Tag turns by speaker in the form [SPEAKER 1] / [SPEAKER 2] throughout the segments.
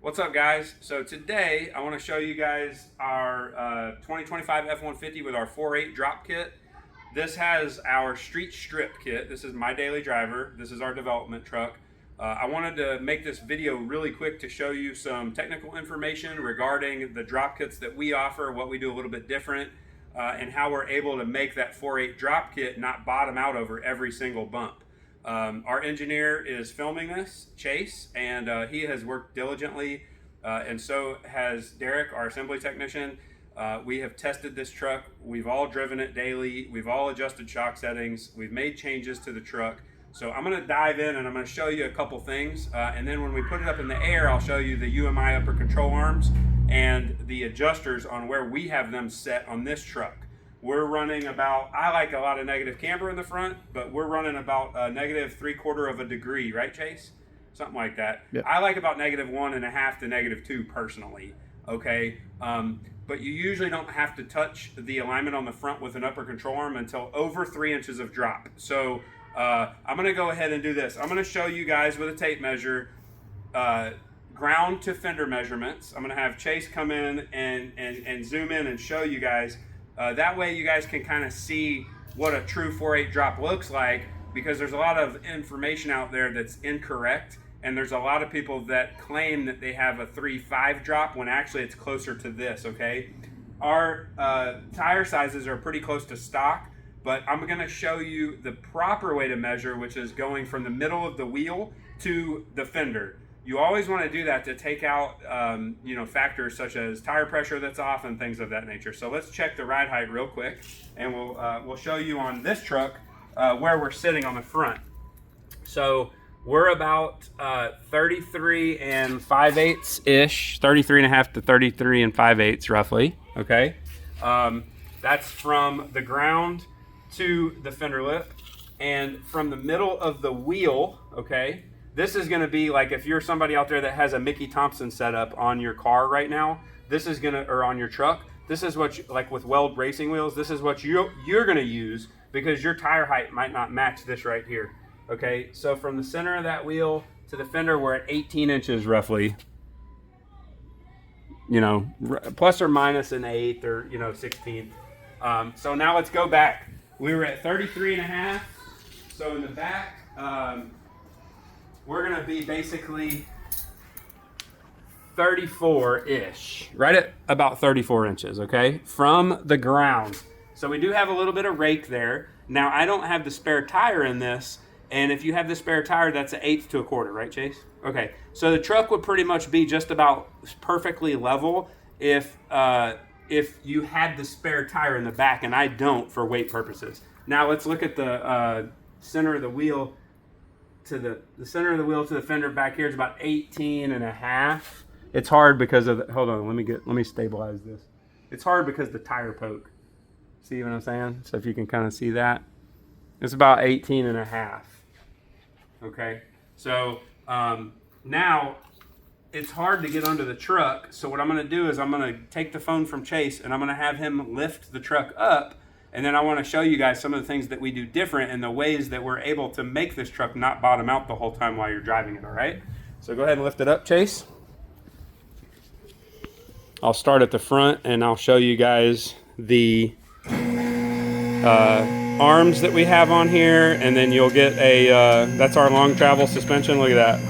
[SPEAKER 1] What's up, guys? So today I want to show you guys our 2025 F150 with our 4.8 drop kit. This has our street strip kit. This is my daily driver. This is our development truck. I wanted to make this video really quick to show you some technical information regarding the drop kits that we offer, what we do a little bit different, and how we're able to make that 4.8 drop kit not bottom out over every single bump. Our engineer is filming this, Chase, and he has worked diligently, and so has Derek, our assembly technician. We have tested this truck. We've all driven it daily. We've all adjusted shock settings. We've made changes to the truck. So I'm going to dive in and I'm going to show you a couple things, and then when we put it up in the air, I'll show you the UMI upper control arms and the adjusters on where we have them set on this truck. We're running about, I like a lot of negative camber in the front, but we're running about a negative 3/4 of a degree, right, Chase? Something like that.
[SPEAKER 2] Yep.
[SPEAKER 1] I like about -1.5 to -2 personally, okay? But you usually don't have to touch the alignment on the front with an upper control arm until over 3 inches of drop. So I'm gonna go ahead and do this. I'm gonna show you guys with a tape measure, ground to fender measurements. I'm gonna have Chase come in and zoom in and show you guys. That way you guys can kind of see what a true 4.8 drop looks like, because there's a lot of information out there that's incorrect, and there's a lot of people that claim that they have a 3.5 drop when actually it's closer to this, okay? Our tire sizes are pretty close to stock, but I'm gonna show you the proper way to measure, which is going from the middle of the wheel to the fender. You always want to do that to take out factors such as tire pressure that's off and things of that nature. So let's check the ride height real quick, and we'll show you on this truck where we're sitting on the front. So we're about 33 and 5/8 ish, 33.5 to 33 and 5/8 roughly. Okay, that's from the ground to the fender lip, and from the middle of the wheel. Okay. This is going to be like if you're somebody out there that has a Mickey Thompson setup on your car right now, this is going to, or on your truck, this is what, like with Weld racing wheels, this is what you're going to use, because your tire height might not match this right here. Okay, so from the center of that wheel to the fender, we're at 18 inches roughly. Plus or minus an eighth or, 16th. So now let's go back. We were at 33.5. So in the back, we're gonna be basically 34-ish, right at about 34 inches, okay, from the ground. So we do have a little bit of rake there. Now I don't have the spare tire in this, and if you have the spare tire, that's 1/8 to 1/4, right, Chase? Okay, so the truck would pretty much be just about perfectly level if you had the spare tire in the back, and I don't for weight purposes. Now let's look at the center of the wheel. To the center of the wheel to the fender back here is about 18.5. It's hard because of the, hold on, let me stabilize this. It's hard because the tire poke. See what I'm saying? So if you can kind of see that, it's about 18.5. Okay, so now it's hard to get under the truck. So what I'm going to do is I'm going to take the phone from Chase and I'm going to have him lift the truck up. And then I want to show you guys some of the things that we do different and the ways that we're able to make this truck not bottom out the whole time while you're driving it, all right? So go ahead and lift it up, Chase. I'll start at the front and I'll show you guys the arms that we have on here, and then you'll get a, that's our long travel suspension. Look at that.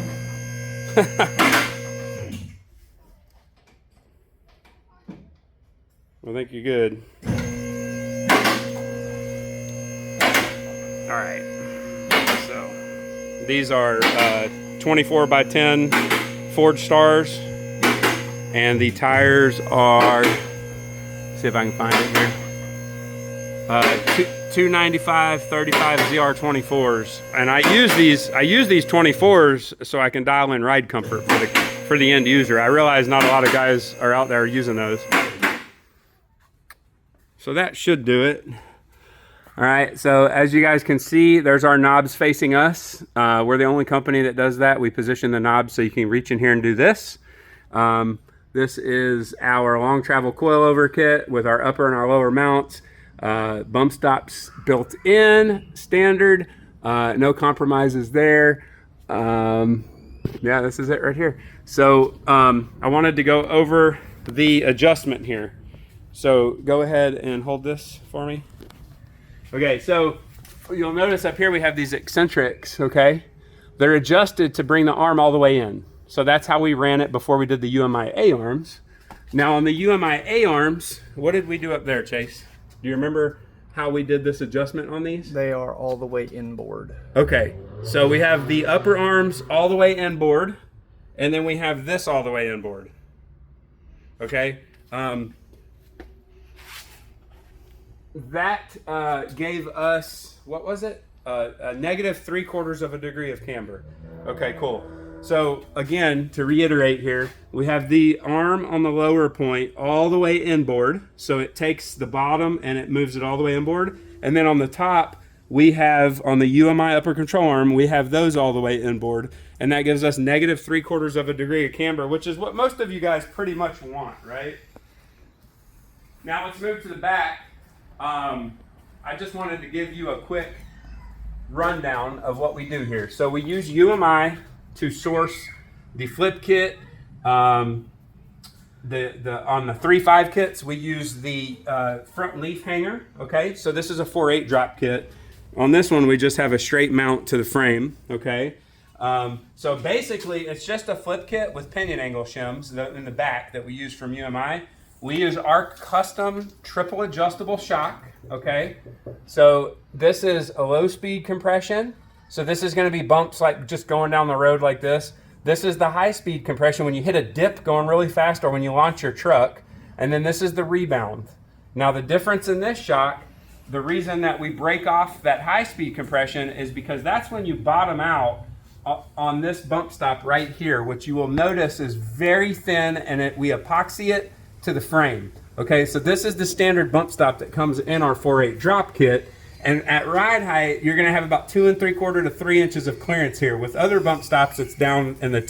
[SPEAKER 1] I think you're good. All right, so these are 24 by 10 Ford Stars, and the tires are, see if I can find it here, 295 35 ZR24s, and I use these 24s so I can dial in ride comfort for the end user. I realize not a lot of guys are out there using those, so that should do it. All right, so as you guys can see, there's our knobs facing us. We're the only company that does that. We position the knobs so you can reach in here and do this. This is our long travel coilover kit with our upper and our lower mounts. Bump stops built in, standard. No compromises there. Yeah, this is it right here. So I wanted to go over the adjustment here. So go ahead and hold this for me. Okay, so you'll notice up here we have these eccentrics, okay? They're adjusted to bring the arm all the way in. So that's how we ran it before we did the UMI A arms. Now on the UMI A arms, what did we do up there, Chase? Do you remember how we did this adjustment on these?
[SPEAKER 2] They are all the way inboard.
[SPEAKER 1] Okay, so we have the upper arms all the way inboard, and then we have this all the way inboard. Okay, that gave us, what was it? A negative 3/4 of a degree of camber. Okay, cool. So again, to reiterate here, we have the arm on the lower point all the way inboard. So it takes the bottom and it moves it all the way inboard. And then on the top, we have on the UMI upper control arm, we have those all the way inboard. And that gives us negative 3/4 of a degree of camber, which is what most of you guys pretty much want, right? Now let's move to the back. I just wanted to give you a quick rundown of what we do here. So we use UMI to source the flip kit. On the 3.5 kits, we use the front leaf hanger. Okay, so this is a 4.8 drop kit. On this one, we just have a straight mount to the frame. Okay, so basically, it's just a flip kit with pinion angle shims in the back that we use from UMI. We use our custom triple adjustable shock. Okay, so this is a low speed compression. So this is going to be bumps like just going down the road like this. This is the high speed compression when you hit a dip going really fast or when you launch your truck. And then this is the rebound. Now the difference in this shock, the reason that we break off that high speed compression is because that's when you bottom out on this bump stop right here, which you will notice is very thin, and we epoxy it to the frame. Okay, so this is the standard bump stop that comes in our 4.8 drop kit. And at ride height, you're going to have about 2 3/4 to 3 inches of clearance here. With other bump stops, it's down in the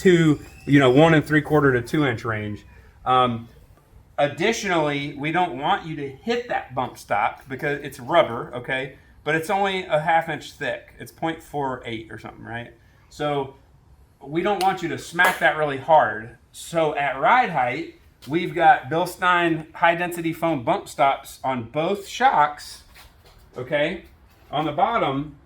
[SPEAKER 1] 1 3/4 to 2 inch range. Additionally, we don't want you to hit that bump stop because it's rubber, okay? But it's only a 1/2 inch thick. It's 0.48 or something, right? So we don't want you to smack that really hard. So at ride height, we've got Bilstein high density foam bump stops on both shocks. Okay, on the bottom,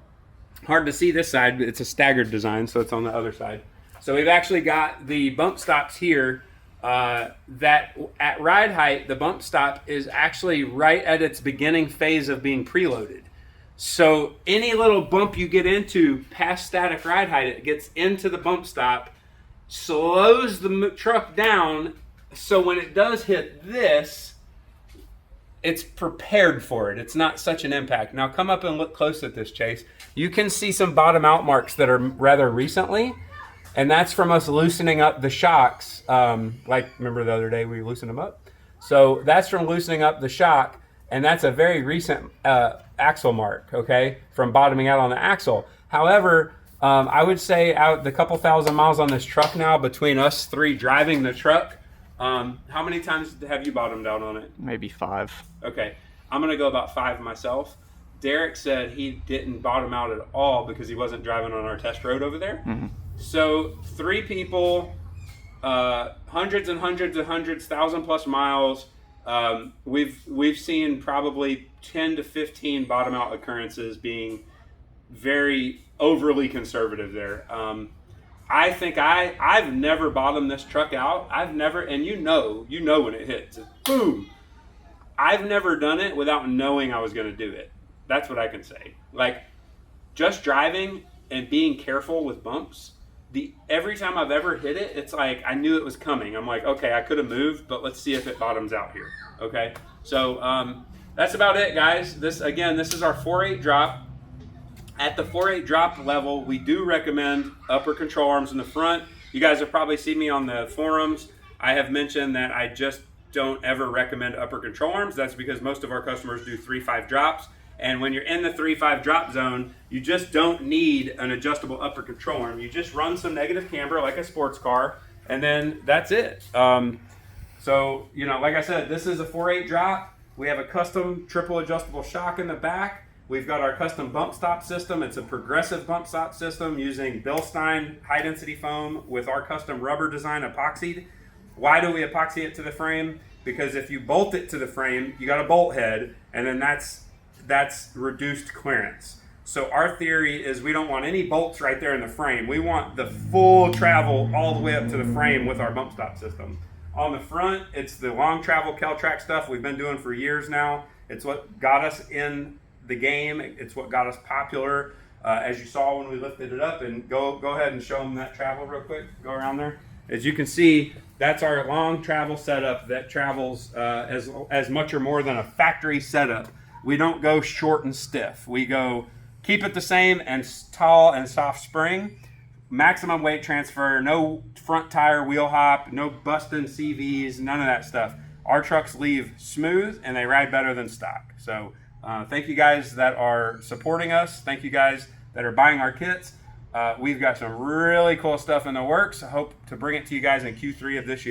[SPEAKER 1] hard to see this side, but it's a staggered design, so it's on the other side. So we've actually got the bump stops here that at ride height, the bump stop is actually right at its beginning phase of being preloaded. So any little bump you get into past static ride height, it gets into the bump stop, slows the truck down, so when it does hit this, it's prepared for it. It's not such an impact. Now come up and look close at this, Chase. You can see some bottom out marks that are rather recently, and that's from us loosening up the shocks. Like, remember the other day we loosened them up? So that's from loosening up the shock, and that's a very recent axle mark, okay, from bottoming out on the axle. However, I would say out the couple thousand miles on this truck now, between us three driving the truck, how many times have you bottomed out on it?
[SPEAKER 2] Maybe 5.
[SPEAKER 1] Okay, I'm gonna go about 5 myself. Derek said he didn't bottom out at all because he wasn't driving on our test road over there. Mm-hmm. So 3 people, hundreds and hundreds and hundreds, 1,000+ miles. We've seen probably 10 to 15 bottom out occurrences, being very overly conservative there. I think I've never bottomed this truck out. I've never, and you know when it hits, boom. I've never done it without knowing I was going to do it. That's what I can say. Like, just driving and being careful with bumps, every time I've ever hit it, it's like I knew it was coming. I'm like, okay, I could have moved, but let's see if it bottoms out here. Okay, so that's about it, guys. This is our 4.8 drop. At the 4.8 drop level, we do recommend upper control arms in the front. You guys have probably seen me on the forums. I have mentioned that I just don't ever recommend upper control arms. That's because most of our customers do 3.5 drops. And when you're in the 3.5 drop zone, you just don't need an adjustable upper control arm. You just run some negative camber like a sports car, and then that's it. So, like I said, this is a 4.8 drop. We have a custom triple adjustable shock in the back. We've got our custom bump stop system. It's a progressive bump stop system using Bilstein high density foam with our custom rubber design epoxied. Why do we epoxy it to the frame? Because if you bolt it to the frame, you got a bolt head, and then that's reduced clearance. So our theory is we don't want any bolts right there in the frame. We want the full travel all the way up to the frame with our bump stop system. On the front, it's the long travel KellTrac stuff we've been doing for years now. It's what got us in the game. It's what got us popular. As you saw when we lifted it up, and go ahead and show them that travel real quick. Go around there. As you can see, that's our long travel setup that travels as much or more than a factory setup. We don't go short and stiff. We go keep it the same and tall and soft spring. Maximum weight transfer, no front tire wheel hop, no busting CVs, none of that stuff. Our trucks leave smooth and they ride better than stock. So thank you guys that are supporting us. Thank you guys that are buying our kits. We've got some really cool stuff in the works. I hope to bring it to you guys in Q3 of this year.